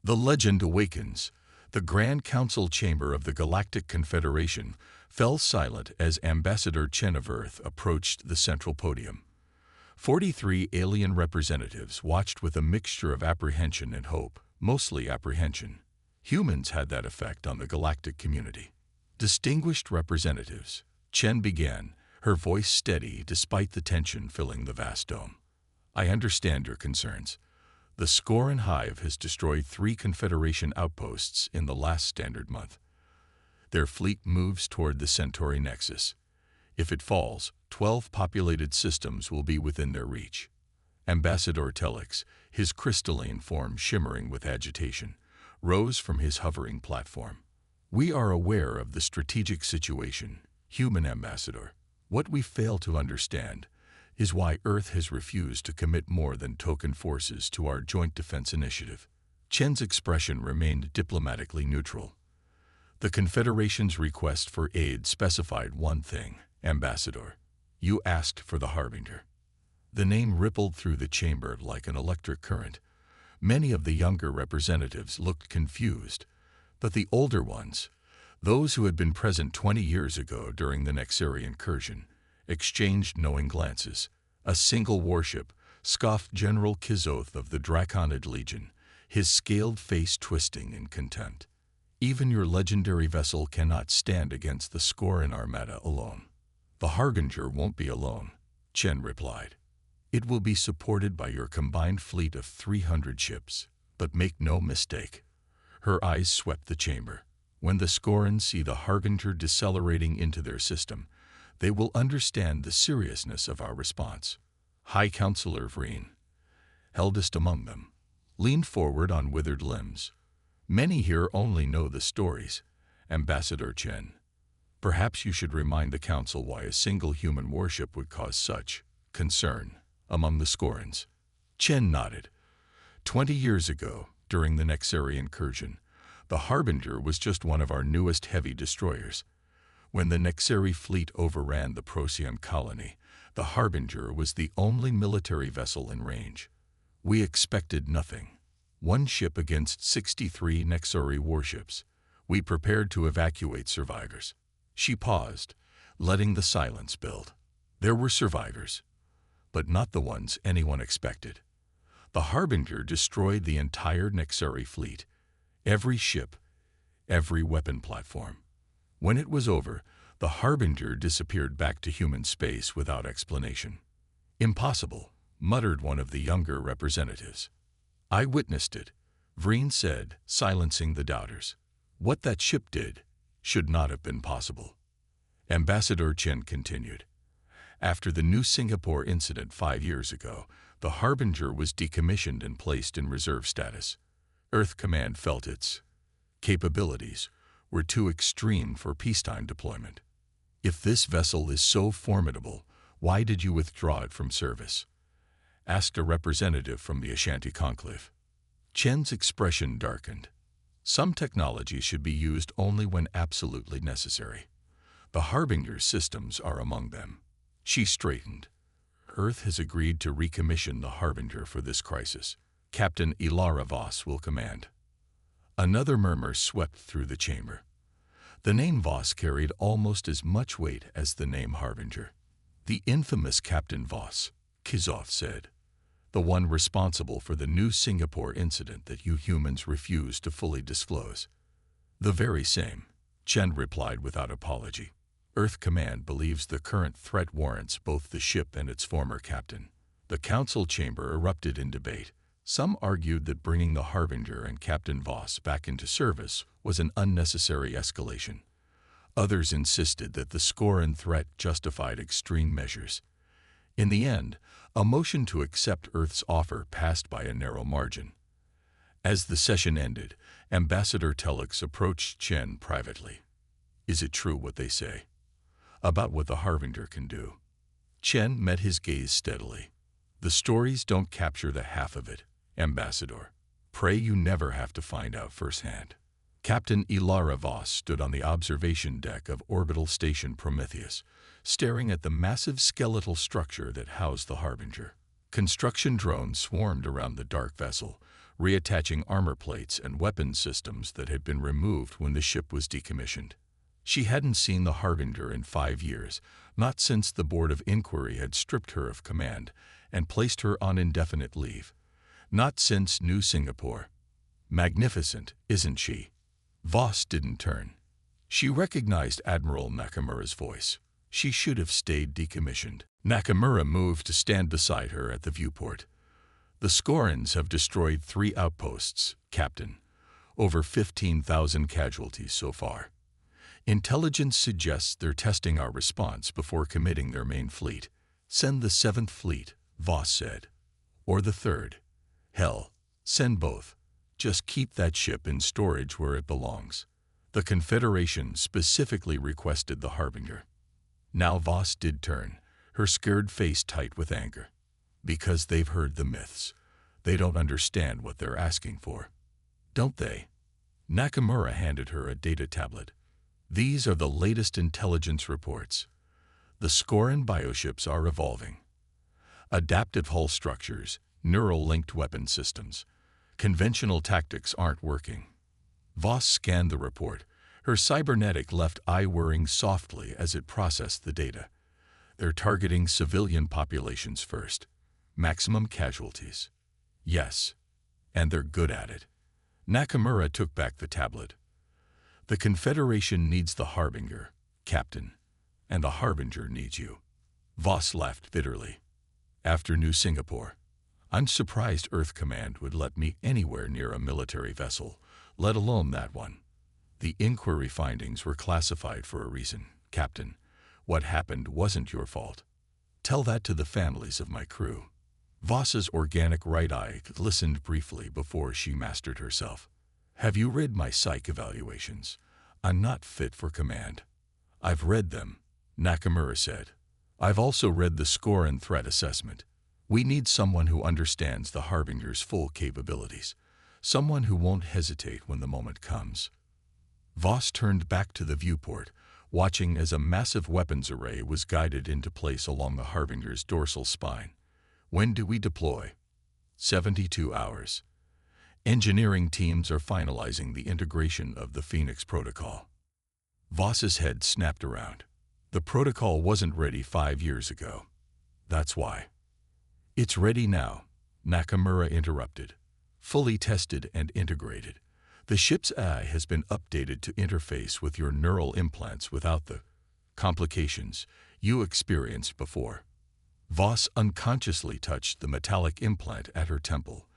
The legend awakens. The Grand Council chamber of the Galactic Confederation fell silent as Ambassador Chen of Earth approached the central podium. 43 alien representatives watched with a mixture of apprehension and hope, mostly apprehension. Humans had that effect on the galactic community. Distinguished representatives, Chen began, her voice steady despite the tension filling the vast dome. I understand your concerns. The Scoran Hive has destroyed 3 Confederation outposts in the last standard month. Their fleet moves toward the Centauri Nexus. If it falls, 12 populated systems will be within their reach. Ambassador Telix, his crystalline form shimmering with agitation, rose from his hovering platform. We are aware of the strategic situation, human ambassador. What we fail to understand is why Earth has refused to commit more than token forces to our joint defense initiative. Chen's expression remained diplomatically neutral. The Confederation's request for aid specified one thing, Ambassador. You asked for the Harbinger. The name rippled through the chamber like an electric current. Many of the younger representatives looked confused, but the older ones, those who had been present 20 years ago during the Nexari incursion, exchanged knowing glances. A single warship, scoffed General Kizoth of the Draconid Legion, his scaled face twisting in contempt. Even your legendary vessel cannot stand against the Scoran Armada alone. The Harbinger won't be alone, Chen replied. It will be supported by your combined fleet of 300 ships. But make no mistake. Her eyes swept the chamber. When the Scorans see the Harbinger decelerating into their system, they will understand the seriousness of our response. High Counselor Vreen, eldest among them, leaned forward on withered limbs. Many here only know the stories, Ambassador Chen. Perhaps you should remind the Council why a single human warship would cause such concern among the Scorans. Chen nodded. 20 years ago, during the Nexari incursion, the Harbinger was just one of our newest heavy destroyers. When the Nexari fleet overran the Procyon colony, the Harbinger was the only military vessel in range. We expected nothing. One ship against 63 Nexari warships. We prepared to evacuate survivors. She paused, letting the silence build. There were survivors, but not the ones anyone expected. The Harbinger destroyed the entire Nexari fleet, every ship, every weapon platform. When it was over, the Harbinger disappeared back to human space without explanation. Impossible, muttered one of the younger representatives. I witnessed it, Vreen said, silencing the doubters. What that ship did should not have been possible. Ambassador Chen continued. After the New Singapore incident 5 years ago, the Harbinger was decommissioned and placed in reserve status. Earth Command felt its capabilities were too extreme for peacetime deployment. If this vessel is so formidable, why did you withdraw it from service? Asked a representative from the Ashanti Conclave. Chen's expression darkened. Some technology should be used only when absolutely necessary. The Harbinger systems are among them. She straightened. Earth has agreed to recommission the Harbinger for this crisis. Captain Ilara Voss will command. Another murmur swept through the chamber. The name Voss carried almost as much weight as the name Harbinger. The infamous Captain Voss, Kizoth said. The one responsible for the New Singapore incident that you humans refused to fully disclose. The very same, Chen replied without apology. Earth Command believes the current threat warrants both the ship and its former captain. The council chamber erupted in debate. Some argued that bringing the Harbinger and Captain Voss back into service was an unnecessary escalation. Others insisted that the Scoran threat justified extreme measures. In the end, a motion to accept Earth's offer passed by a narrow margin. As the session ended, Ambassador Telix approached Chen privately. Is it true what they say about what the Harbinger can do? Chen met his gaze steadily. The stories don't capture the half of it, Ambassador. Pray you never have to find out firsthand. Captain Ilara Voss stood on the observation deck of Orbital Station Prometheus, staring at the massive skeletal structure that housed the Harbinger. Construction drones swarmed around the dark vessel, reattaching armor plates and weapons systems that had been removed when the ship was decommissioned. She hadn't seen the Harbinger in 5 years, not since the Board of Inquiry had stripped her of command and placed her on indefinite leave. Not since New Singapore. Magnificent, isn't she? Voss didn't turn. She recognized Admiral Nakamura's voice. She should have stayed decommissioned. Nakamura moved to stand beside her at the viewport. The Skorans have destroyed 3 outposts, Captain. Over 15,000 casualties so far. Intelligence suggests they're testing our response before committing their main fleet. Send the 7th Fleet, Voss said. Or the 3rd. Hell, send both. Just keep that ship in storage where it belongs. The Confederation specifically requested the Harbinger. Now Voss did turn, her scared face tight with anger. Because they've heard the myths. They don't understand what they're asking for. Don't they? Nakamura handed her a data tablet. These are the latest intelligence reports. The Skoran bioships are evolving. Adaptive hull structures, neural-linked weapon systems. Conventional tactics aren't working. Voss scanned the report, her cybernetic left eye whirring softly as it processed the data. They're targeting civilian populations first. Maximum casualties. Yes, and they're good at it. Nakamura took back the tablet. The Confederation needs the Harbinger, Captain, and the Harbinger needs you. Voss laughed bitterly. After New Singapore, I'm surprised Earth Command would let me anywhere near a military vessel, let alone that one. The inquiry findings were classified for a reason, Captain. What happened wasn't your fault. Tell that to the families of my crew. Voss's organic right eye glistened briefly before she mastered herself. Have you read my psych evaluations? I'm not fit for command. I've read them, Nakamura said. I've also read the Skoran threat assessment. We need someone who understands the Harbinger's full capabilities. Someone who won't hesitate when the moment comes. Voss turned back to the viewport, watching as a massive weapons array was guided into place along the Harbinger's dorsal spine. When do we deploy? 72 hours. Engineering teams are finalizing the integration of the Phoenix Protocol. Voss's head snapped around. The protocol wasn't ready 5 years ago. That's why. It's ready now, Nakamura interrupted. Fully tested and integrated. The ship's AI has been updated to interface with your neural implants without the complications you experienced before. Voss unconsciously touched the metallic implant at her temple.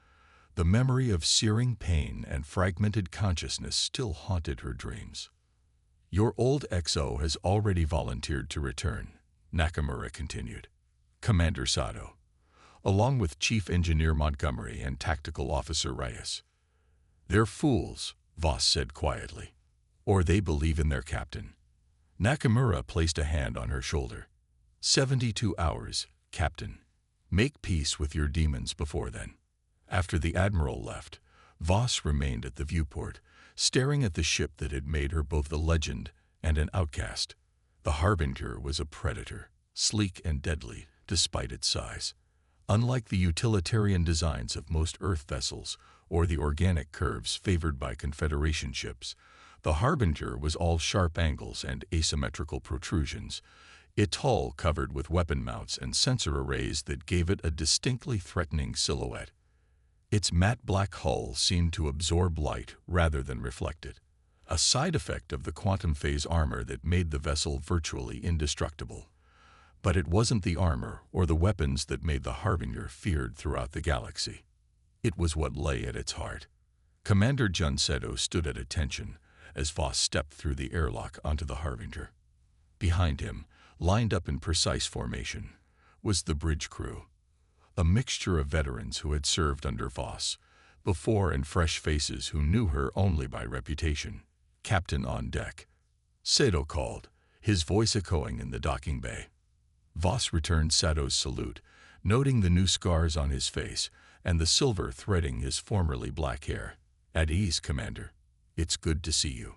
The memory of searing pain and fragmented consciousness still haunted her dreams. Your old XO has already volunteered to return, Nakamura continued. Commander Sato, along with Chief Engineer Montgomery and Tactical Officer Reyes. They're fools, Voss said quietly. Or they believe in their captain. Nakamura placed a hand on her shoulder. 72 hours, Captain. Make peace with your demons before then. After the Admiral left, Voss remained at the viewport, staring at the ship that had made her both a legend and an outcast. The Harbinger was a predator, sleek and deadly despite its size. Unlike the utilitarian designs of most Earth vessels or the organic curves favored by Confederation ships, the Harbinger was all sharp angles and asymmetrical protrusions, its hull covered with weapon mounts and sensor arrays that gave it a distinctly threatening silhouette. Its matte black hull seemed to absorb light rather than reflect it, a side effect of the quantum phase armor that made the vessel virtually indestructible. But it wasn't the armor or the weapons that made the Harbinger feared throughout the galaxy. It was what lay at its heart. Commander Junsedo stood at attention as Voss stepped through the airlock onto the Harbinger. Behind him, lined up in precise formation, was the bridge crew, a mixture of veterans who had served under Voss before and fresh faces who knew her only by reputation. Captain on deck. Sato called, his voice echoing in the docking bay. Voss returned Sato's salute, noting the new scars on his face and the silver threading his formerly black hair. At ease, Commander. It's good to see you.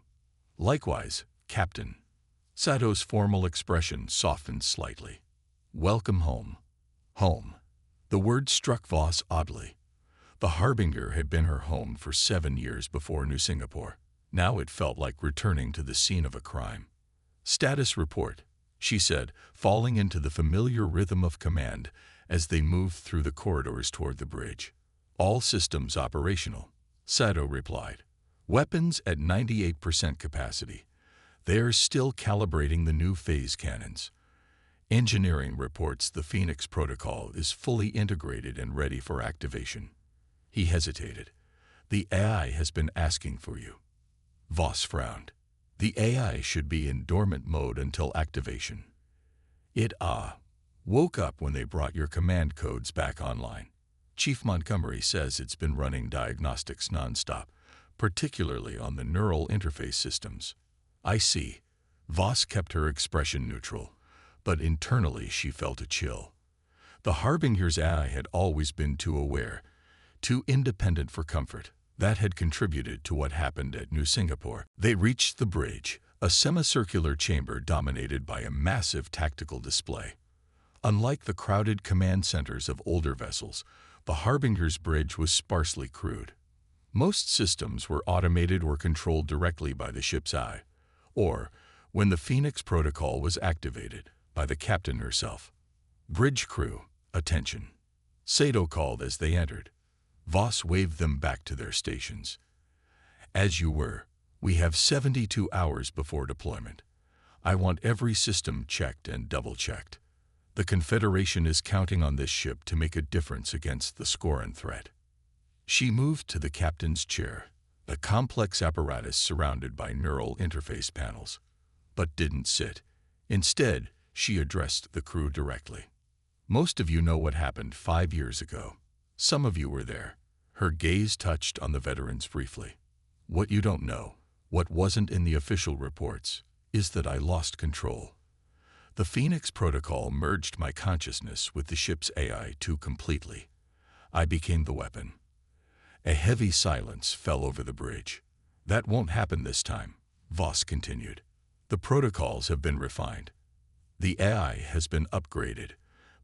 Likewise, Captain. Sato's formal expression softened slightly. Welcome home. Home. The word struck Voss oddly. The Harbinger had been her home for 7 years before New Singapore. Now it felt like returning to the scene of a crime. "Status report," she said, falling into the familiar rhythm of command as they moved through the corridors toward the bridge. "All systems operational," Sato replied. "Weapons at 98% capacity. They are still calibrating the new phase cannons. Engineering reports the Phoenix protocol is fully integrated and ready for activation." He hesitated. "The AI has been asking for you." Voss frowned. "The AI should be in dormant mode until activation. It woke up when they brought your command codes back online. Chief Montgomery says it's been running diagnostics nonstop, particularly on the neural interface systems." "I see." Voss kept her expression neutral, but internally she felt a chill. The Harbinger's AI had always been too aware, too independent for comfort. That had contributed to what happened at New Singapore. They reached the bridge, a semicircular chamber dominated by a massive tactical display. Unlike the crowded command centers of older vessels, the Harbinger's bridge was sparsely crewed. Most systems were automated or controlled directly by the ship's eye, or, when the Phoenix protocol was activated, by the captain herself. "Bridge crew, attention," Sato called as they entered. Voss waved them back to their stations. "As you were, we have 72 hours before deployment. I want every system checked and double-checked. The Confederation is counting on this ship to make a difference against the Scoran threat." She moved to the captain's chair, a complex apparatus surrounded by neural interface panels, but didn't sit. Instead, she addressed the crew directly. "Most of you know what happened 5 years ago. Some of you were there." Her gaze touched on the veterans briefly. "What you don't know, what wasn't in the official reports, is that I lost control. The Phoenix protocol merged my consciousness with the ship's AI too completely. I became the weapon." A heavy silence fell over the bridge. "That won't happen this time," Voss continued. "The protocols have been refined. The AI has been upgraded,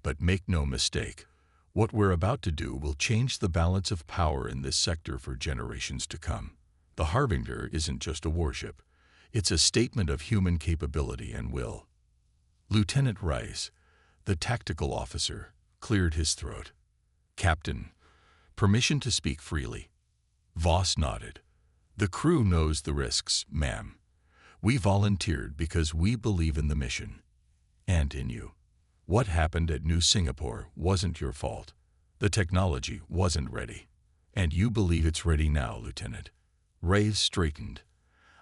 but make no mistake, what we're about to do will change the balance of power in this sector for generations to come. The Harbinger isn't just a warship. It's a statement of human capability and will." Lieutenant Rice, the tactical officer, cleared his throat. "Captain, permission to speak freely." Voss nodded. "The crew knows the risks, ma'am. We volunteered because we believe in the mission. And in you. What happened at New Singapore wasn't your fault. The technology wasn't ready. And you believe it's ready now, Lieutenant." Rice straightened.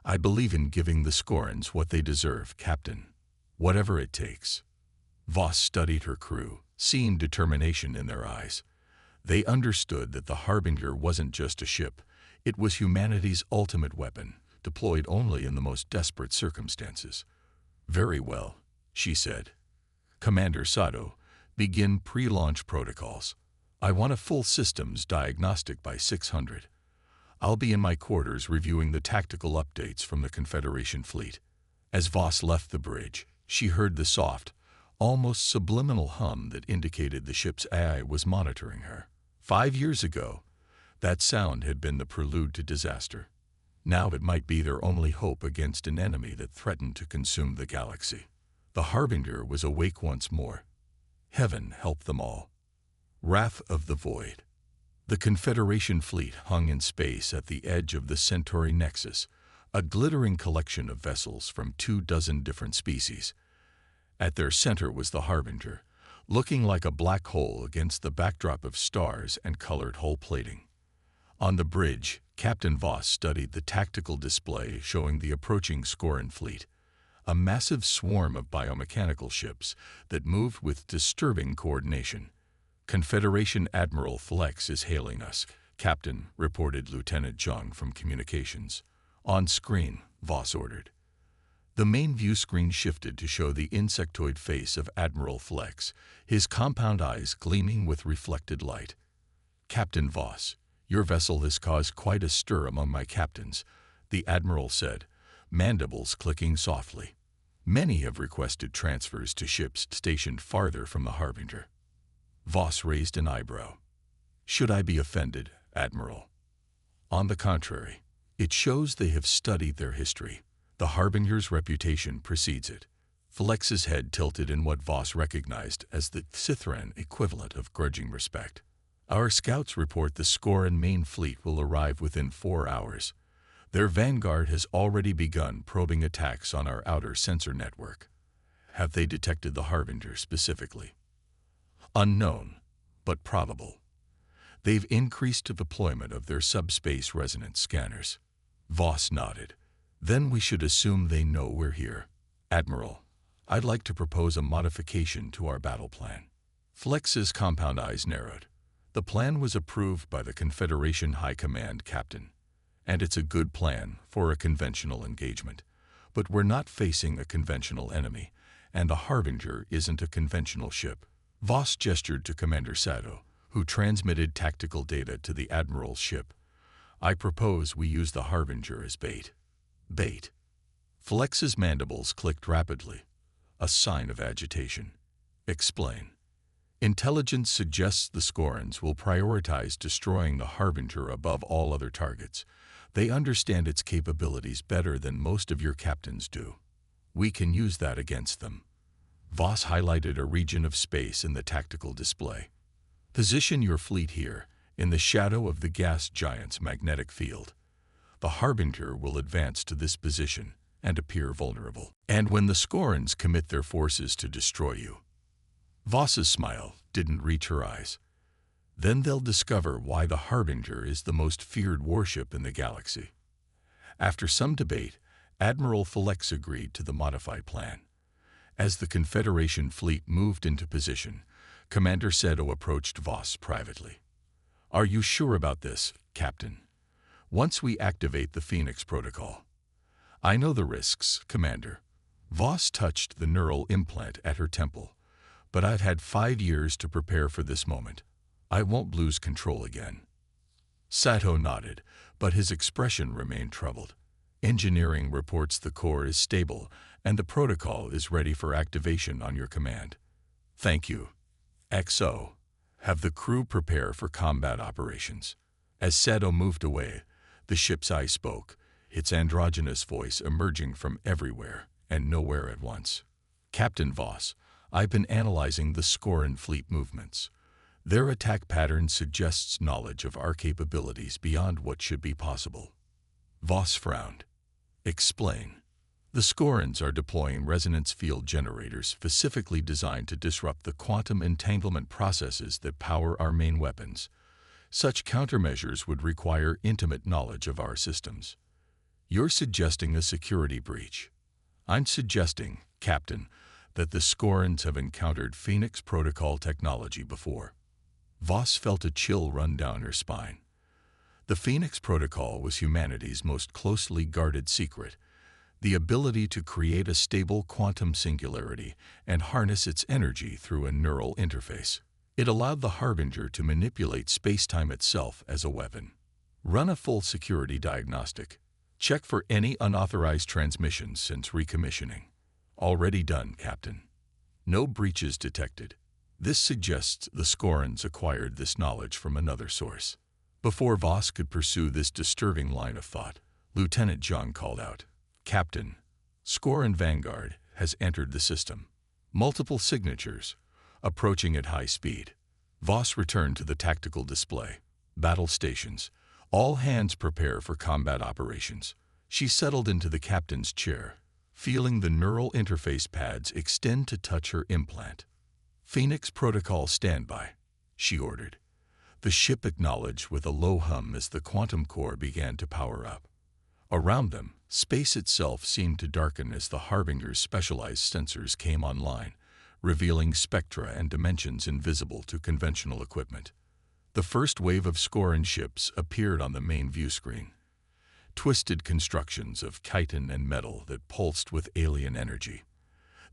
"I believe in giving the Scorans what they deserve, Captain. Whatever it takes." Voss studied her crew, seeing determination in their eyes. They understood that the Harbinger wasn't just a ship. It was humanity's ultimate weapon, deployed only in the most desperate circumstances. "Very well," she said. "Commander Sato, begin pre-launch protocols. I want a full systems diagnostic by 600. I'll be in my quarters reviewing the tactical updates from the Confederation fleet." As Voss left the bridge, she heard the soft, almost subliminal hum that indicated the ship's AI was monitoring her. 5 years ago, that sound had been the prelude to disaster. Now it might be their only hope against an enemy that threatened to consume the galaxy. The Harbinger was awake once more. Heaven help them all. Wrath of the Void. The Confederation fleet hung in space at the edge of the Centauri Nexus, a glittering collection of vessels from 24 different species. At their center was the Harbinger, looking like a black hole against the backdrop of stars and colored hull plating. On the bridge, Captain Voss studied the tactical display showing the approaching Scoran fleet, a massive swarm of biomechanical ships that moved with disturbing coordination. "Confederation Admiral Flex is hailing us, Captain," reported Lieutenant Zhang from communications. "On screen," Voss ordered. The main view screen shifted to show the insectoid face of Admiral Flex, his compound eyes gleaming with reflected light. "Captain Voss, your vessel has caused quite a stir among my captains," the Admiral said, mandibles clicking softly. "Many have requested transfers to ships stationed farther from the Harbinger." Voss raised an eyebrow. "Should I be offended?" Admiral. On the contrary, it shows they have studied their history. The Harbinger's reputation precedes it. Flex's head tilted in what Voss recognized as the Sithran equivalent of grudging respect. Our scouts report the Skoran main fleet will arrive within 4 hours. Their vanguard has already begun probing attacks on our outer sensor network. Have they detected the Harbinger specifically? Unknown, but probable. They've increased the deployment of their subspace resonance scanners. Voss nodded. Then we should assume they know we're here. Admiral, I'd like to propose a modification to our battle plan. Flex's compound eyes narrowed. The plan was approved by the Confederation High Command, Captain. And it's a good plan for a conventional engagement. But we're not facing a conventional enemy, and the Harbinger isn't a conventional ship. Voss gestured to Commander Sato, who transmitted tactical data to the Admiral's ship. I propose we use the Harbinger as bait. Bait. Flex's mandibles clicked rapidly, a sign of agitation. Explain. Intelligence suggests the Skorans will prioritize destroying the Harbinger above all other targets. They understand its capabilities better than most of your captains do. We can use that against them. Voss highlighted a region of space in the tactical display. Position your fleet here, in the shadow of the gas giant's magnetic field. The Harbinger will advance to this position and appear vulnerable. And when the Skorans commit their forces to destroy you, Voss's smile didn't reach her eyes. Then they'll discover why the Harbinger is the most feared warship in the galaxy. After some debate, Admiral Flex agreed to the modified plan. As the Confederation fleet moved into position, Commander Sato approached Voss privately. Are you sure about this, Captain? Once we activate the Phoenix Protocol. I know the risks, Commander. Voss touched the neural implant at her temple. But I've had 5 years to prepare for this moment. I won't lose control again. Sato nodded, but his expression remained troubled. Engineering reports the core is stable, and the protocol is ready for activation on your command. Thank you. XO. Have the crew prepare for combat operations. As Sato moved away, the ship's eye spoke, its androgynous voice emerging from everywhere and nowhere at once. Captain Voss, I've been analyzing the Skoran fleet movements. Their attack pattern suggests knowledge of our capabilities beyond what should be possible. Voss frowned. Explain. The Skorans are deploying resonance field generators specifically designed to disrupt the quantum entanglement processes that power our main weapons. Such countermeasures would require intimate knowledge of our systems. You're suggesting a security breach. I'm suggesting, Captain, that the Skorans have encountered Phoenix Protocol technology before. Voss felt a chill run down her spine. The Phoenix Protocol was humanity's most closely guarded secret, the ability to create a stable quantum singularity and harness its energy through a neural interface. It allowed the Harbinger to manipulate space-time itself as a weapon. Run a full security diagnostic. Check for any unauthorized transmissions since recommissioning. Already done, Captain. No breaches detected. This suggests the Skorans acquired this knowledge from another source. Before Voss could pursue this disturbing line of thought, Lieutenant John called out, Captain, Skoran Vanguard has entered the system. Multiple signatures, approaching at high speed. Voss returned to the tactical display. Battle stations. All hands prepare for combat operations. She settled into the captain's chair, feeling the neural interface pads extend to touch her implant. Phoenix Protocol standby, she ordered. The ship acknowledged with a low hum as the quantum core began to power up. Around them, space itself seemed to darken as the Harbinger's specialized sensors came online, revealing spectra and dimensions invisible to conventional equipment. The first wave of Skoran ships appeared on the main view screen. Twisted constructions of chitin and metal that pulsed with alien energy.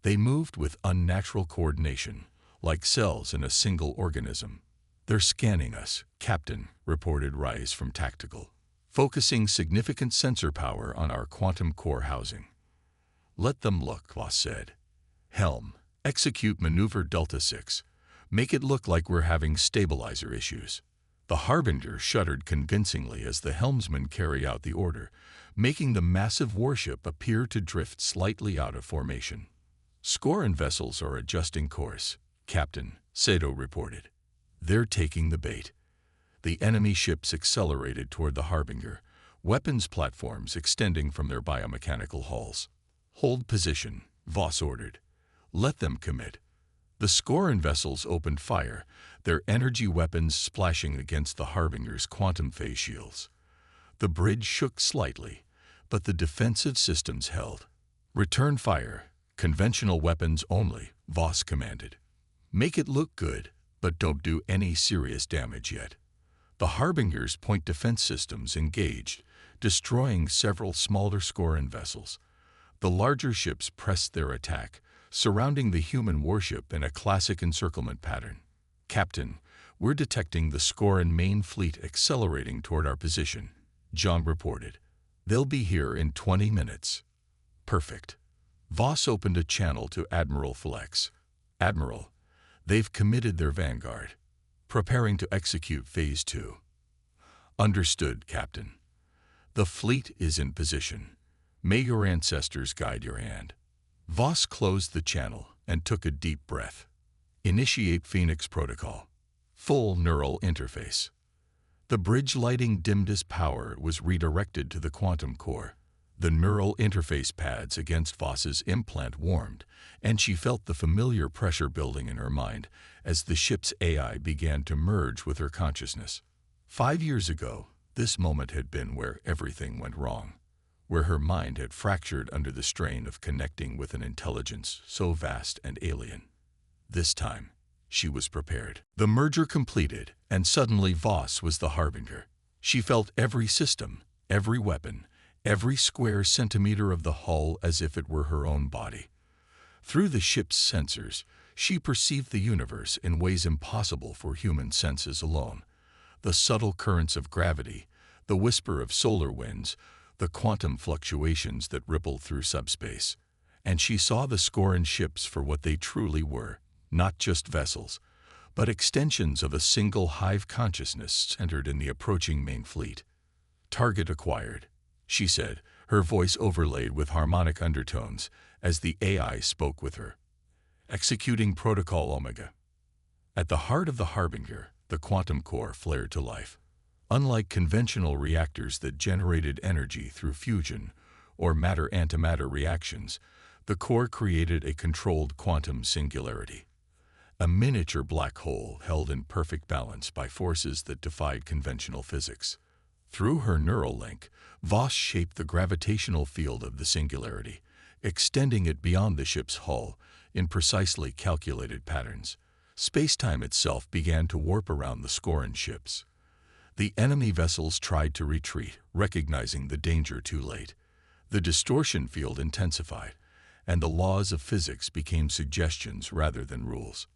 They moved with unnatural coordination, like cells in a single organism. They're scanning us, Captain, reported Rise from Tactical, focusing significant sensor power on our quantum core housing. Let them look, Voss said. Helm, execute maneuver Delta 6. Make it look like we're having stabilizer issues. The Harbinger shuddered convincingly as the helmsman carried out the order, making the massive warship appear to drift slightly out of formation. "Scoran vessels are adjusting course," Captain Sato reported. "They're taking the bait." The enemy ships accelerated toward the Harbinger, weapons platforms extending from their biomechanical hulls. "Hold position," Voss ordered. "Let them commit." The Scoran vessels opened fire, their energy weapons splashing against the Harbinger's quantum phase shields. The bridge shook slightly, but the defensive systems held. "Return fire, conventional weapons only," Voss commanded. "Make it look good, but don't do any serious damage yet." The Harbinger's point defense systems engaged, destroying several smaller Scoran vessels. The larger ships pressed their attack, surrounding the human warship in a classic encirclement pattern. "Captain, we're detecting the Scoran main fleet accelerating toward our position," John reported. "They'll be here in 20 minutes. "Perfect." Voss opened a channel to Admiral Flex. "Admiral, they've committed their vanguard, preparing to execute Phase 2. "Understood, Captain. The fleet is in position. May your ancestors guide your hand." Voss closed the channel and took a deep breath. "Initiate Phoenix Protocol. Full neural interface." The bridge lighting dimmed as power was redirected to the quantum core. The neural interface pads against Voss's implant warmed, and she felt the familiar pressure building in her mind as the ship's AI began to merge with her consciousness. 5 years ago, this moment had been where everything went wrong, where her mind had fractured under the strain of connecting with an intelligence so vast and alien. This time, she was prepared. The merger completed, and suddenly Voss was the Harbinger. She felt every system, every weapon, every square centimeter of the hull as if it were her own body. Through the ship's sensors, she perceived the universe in ways impossible for human senses alone. The subtle currents of gravity, the whisper of solar winds, the quantum fluctuations that rippled through subspace. And she saw the Scoran ships for what they truly were, not just vessels, but extensions of a single hive consciousness centered in the approaching main fleet. "Target acquired," she said, her voice overlaid with harmonic undertones as the AI spoke with her. "Executing Protocol Omega." At the heart of the Harbinger, the quantum core flared to life. Unlike conventional reactors that generated energy through fusion or matter-antimatter reactions, the core created a controlled quantum singularity. A miniature black hole held in perfect balance by forces that defied conventional physics. Through her neural link, Voss shaped the gravitational field of the singularity, extending it beyond the ship's hull in precisely calculated patterns. Space-time itself began to warp around the Scoran ships. The enemy vessels tried to retreat, recognizing the danger too late. The distortion field intensified, and the laws of physics became suggestions rather than rules.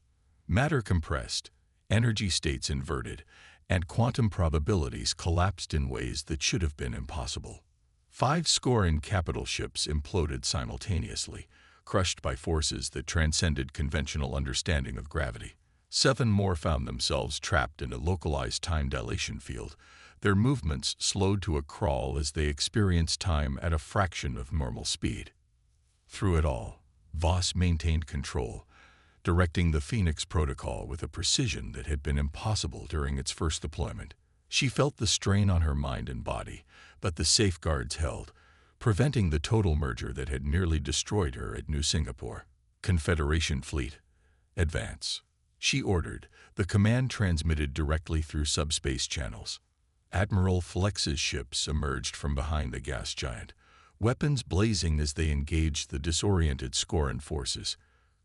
Matter compressed, energy states inverted, and quantum probabilities collapsed in ways that should have been impossible. 5 Scoran capital ships imploded simultaneously, crushed by forces that transcended conventional understanding of gravity. 7 more found themselves trapped in a localized time dilation field, their movements slowed to a crawl as they experienced time at a fraction of normal speed. Through it all, Voss maintained control, directing the Phoenix Protocol with a precision that had been impossible during its first deployment. She felt the strain on her mind and body, but the safeguards held, preventing the total merger that had nearly destroyed her at New Singapore. "Confederation Fleet, advance," she ordered, the command transmitted directly through subspace channels. Admiral Flex's ships emerged from behind the gas giant, weapons blazing as they engaged the disoriented Scoran forces.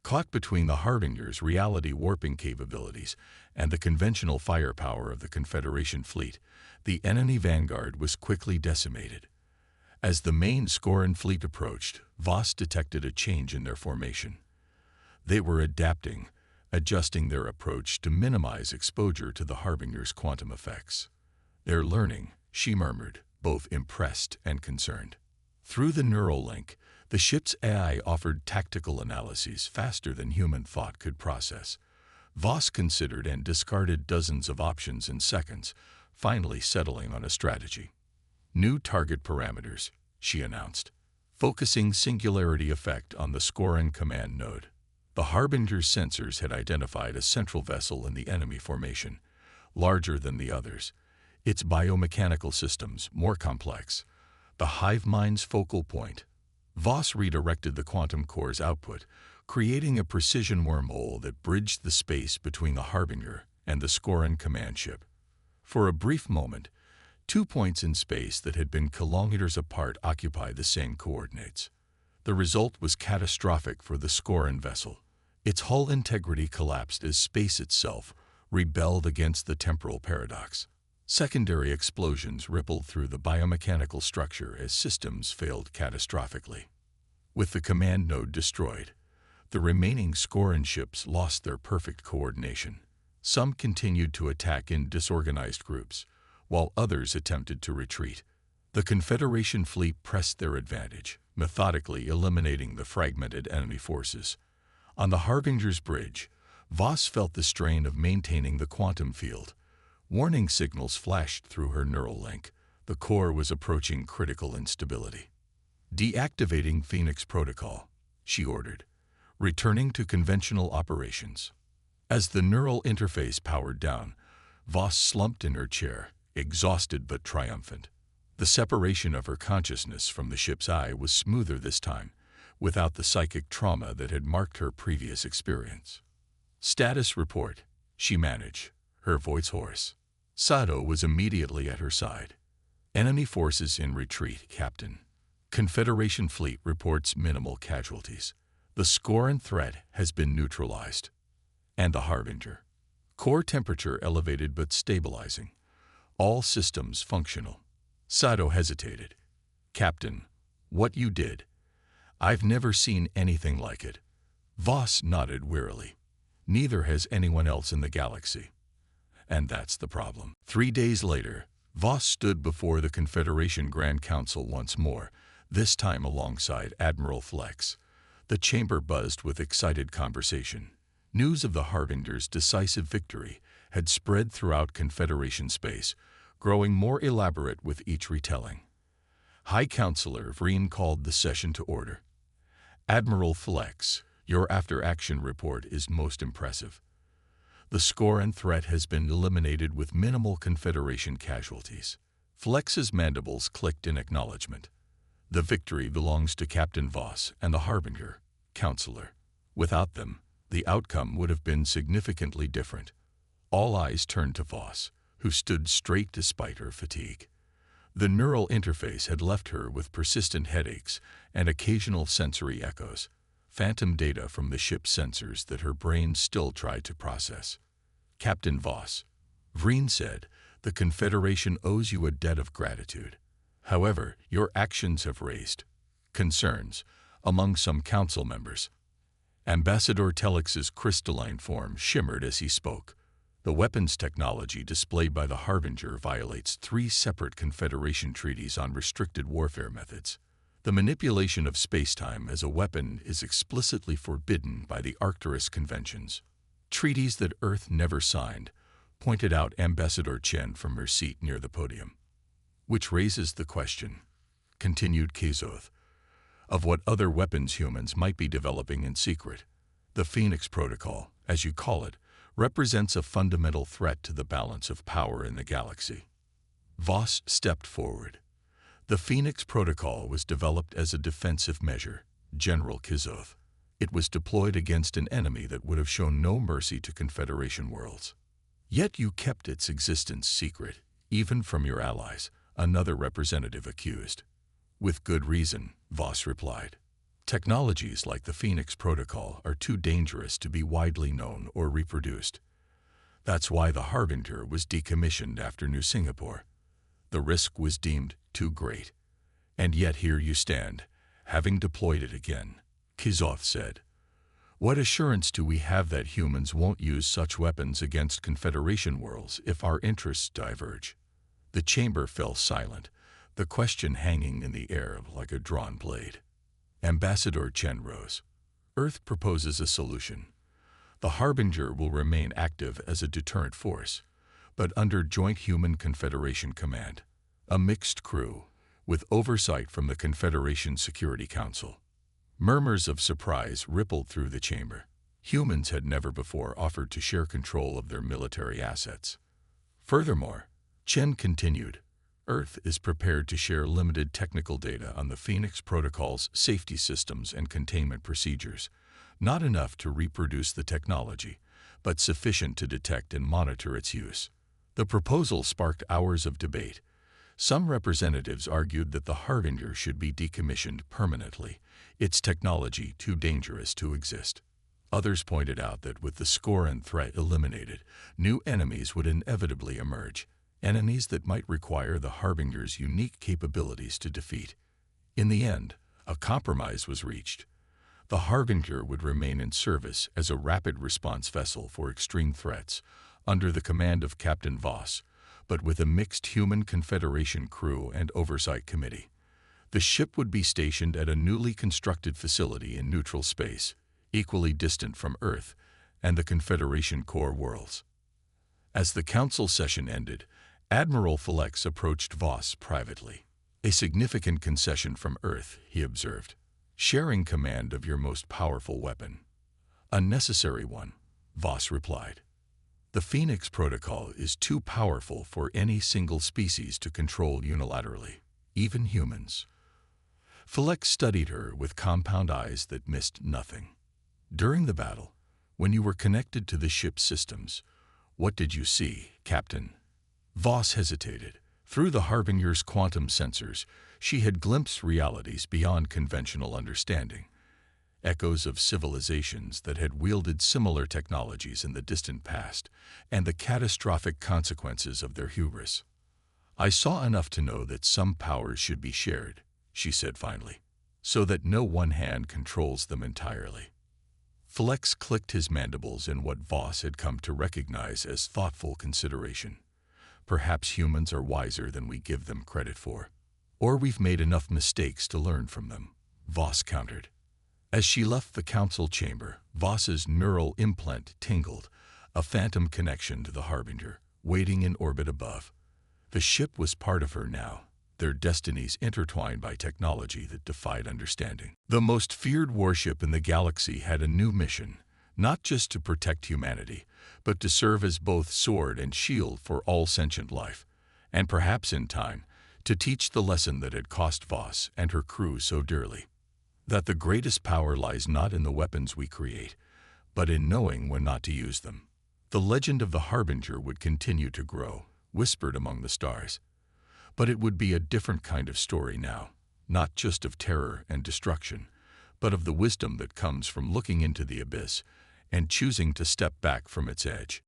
Caught between the Harbinger's reality-warping capabilities and the conventional firepower of the Confederation fleet, the enemy vanguard was quickly decimated. As the main Scoran fleet approached, Voss detected a change in their formation. They were adapting, adjusting their approach to minimize exposure to the Harbinger's quantum effects. "They're learning," she murmured, both impressed and concerned. Through the neural link, the ship's AI offered tactical analyses faster than human thought could process. Voss considered and discarded dozens of options in seconds, finally settling on a strategy. New target parameters, she announced, focusing singularity effect on the Scoran command node. The Harbinger's sensors had identified a central vessel in the enemy formation, larger than the others, its biomechanical systems more complex. The hive mind's focal point. Voss redirected the quantum core's output, creating a precision wormhole that bridged the space between the Harbinger and the Scoran command ship. For a brief moment, 2 points in space that had been kilometers apart occupied the same coordinates. The result was catastrophic for the Scoran vessel. Its hull integrity collapsed as space itself rebelled against the temporal paradox. Secondary explosions rippled through the biomechanical structure as systems failed catastrophically. With the command node destroyed, the remaining Scoran ships lost their perfect coordination. Some continued to attack in disorganized groups, while others attempted to retreat. The Confederation fleet pressed their advantage, methodically eliminating the fragmented enemy forces. On the Harbinger's bridge, Voss felt the strain of maintaining the quantum field. Warning signals flashed through her neural link. The core was approaching critical instability. Deactivating Phoenix Protocol, she ordered, returning to conventional operations. As the neural interface powered down, Voss slumped in her chair, exhausted but triumphant. The separation of her consciousness from the ship's eye was smoother this time, without the psychic trauma that had marked her previous experience. Status report, she managed, her voice hoarse. Sato was immediately at her side. Enemy forces in retreat, Captain. Confederation fleet reports minimal casualties. The Scoran threat has been neutralized. And the Harbinger. Core temperature elevated but stabilizing. All systems functional. Sato hesitated. Captain, what you did. I've never seen anything like it. Voss nodded wearily. Neither has anyone else in the galaxy. And that's the problem. 3 days later, Voss stood before the Confederation Grand Council once more, this time alongside Admiral Flex. The chamber buzzed with excited conversation. News of the Harbinger's decisive victory had spread throughout Confederation space, growing more elaborate with each retelling. High Counselor Vreen called the session to order. Admiral Flex, your after-action report is most impressive. The Scoran threat has been eliminated with minimal Confederation casualties. Flex's mandibles clicked in acknowledgement. The victory belongs to Captain Voss and the Harbinger, Counselor. Without them, the outcome would have been significantly different. All eyes turned to Voss, who stood straight despite her fatigue. The neural interface had left her with persistent headaches and occasional sensory echoes, phantom data from the ship's sensors that her brain still tried to process. Captain Voss, Vreen said, the Confederation owes you a debt of gratitude. However, your actions have raised concerns among some council members. Ambassador Telex's crystalline form shimmered as he spoke. The weapons technology displayed by the Harbinger violates 3 separate Confederation treaties on restricted warfare methods. The manipulation of spacetime as a weapon is explicitly forbidden by the Arcturus Conventions, treaties that Earth never signed, pointed out Ambassador Chen from her seat near the podium. Which raises the question, continued Kizoth, of what other weapons humans might be developing in secret. The Phoenix Protocol, as you call it, represents a fundamental threat to the balance of power in the galaxy. Voss stepped forward. The Phoenix Protocol was developed as a defensive measure, General Kizoth. It was deployed against an enemy that would have shown no mercy to Confederation worlds. Yet you kept its existence secret, even from your allies, another representative accused. With good reason, Voss replied. Technologies like the Phoenix Protocol are too dangerous to be widely known or reproduced. That's why the Harbinger was decommissioned after New Singapore. The risk was deemed too great. And yet here you stand, having deployed it again, Kizoth said. What assurance do we have that humans won't use such weapons against Confederation worlds if our interests diverge? The chamber fell silent, the question hanging in the air like a drawn blade. Ambassador Chen rose. Earth proposes a solution. The Harbinger will remain active as a deterrent force, but under Joint Human Confederation Command, a mixed crew, with oversight from the Confederation Security Council. Murmurs of surprise rippled through the chamber. Humans had never before offered to share control of their military assets. Furthermore, Chen continued, Earth is prepared to share limited technical data on the Phoenix Protocol's safety systems and containment procedures, not enough to reproduce the technology, but sufficient to detect and monitor its use. The proposal sparked hours of debate. Some representatives argued that the Harbinger should be decommissioned permanently, its technology too dangerous to exist. Others pointed out that with the score and threat eliminated, new enemies would inevitably emerge, enemies that might require the Harbinger's unique capabilities to defeat. In the end, a compromise was reached. The Harbinger would remain in service as a rapid response vessel for extreme threats, under the command of Captain Voss, but with a mixed Human Confederation crew and oversight committee. The ship would be stationed at a newly constructed facility in neutral space, equally distant from Earth and the Confederation core worlds. As the council session ended, Admiral Felix approached Voss privately. A significant concession from Earth, he observed. Sharing command of your most powerful weapon. A necessary one, Voss replied. The Phoenix Protocol is too powerful for any single species to control unilaterally, even humans. Felix studied her with compound eyes that missed nothing. During the battle, when you were connected to the ship's systems, what did you see, Captain? Voss hesitated. Through the Harbinger's quantum sensors, she had glimpsed realities beyond conventional understanding, echoes of civilizations that had wielded similar technologies in the distant past, and the catastrophic consequences of their hubris. I saw enough to know that some powers should be shared, she said finally, so that no one hand controls them entirely. Felix clicked his mandibles in what Voss had come to recognize as thoughtful consideration. Perhaps humans are wiser than we give them credit for. Or we've made enough mistakes to learn from them, Voss countered. As she left the council chamber, Voss's neural implant tingled, a phantom connection to the Harbinger, waiting in orbit above. The ship was part of her now, their destinies intertwined by technology that defied understanding. The most feared warship in the galaxy had a new mission, not just to protect humanity, but to serve as both sword and shield for all sentient life, and perhaps in time, to teach the lesson that had cost Voss and her crew so dearly. That the greatest power lies not in the weapons we create, but in knowing when not to use them. The legend of the Harbinger would continue to grow, whispered among the stars. But it would be a different kind of story now, not just of terror and destruction, but of the wisdom that comes from looking into the abyss and choosing to step back from its edge.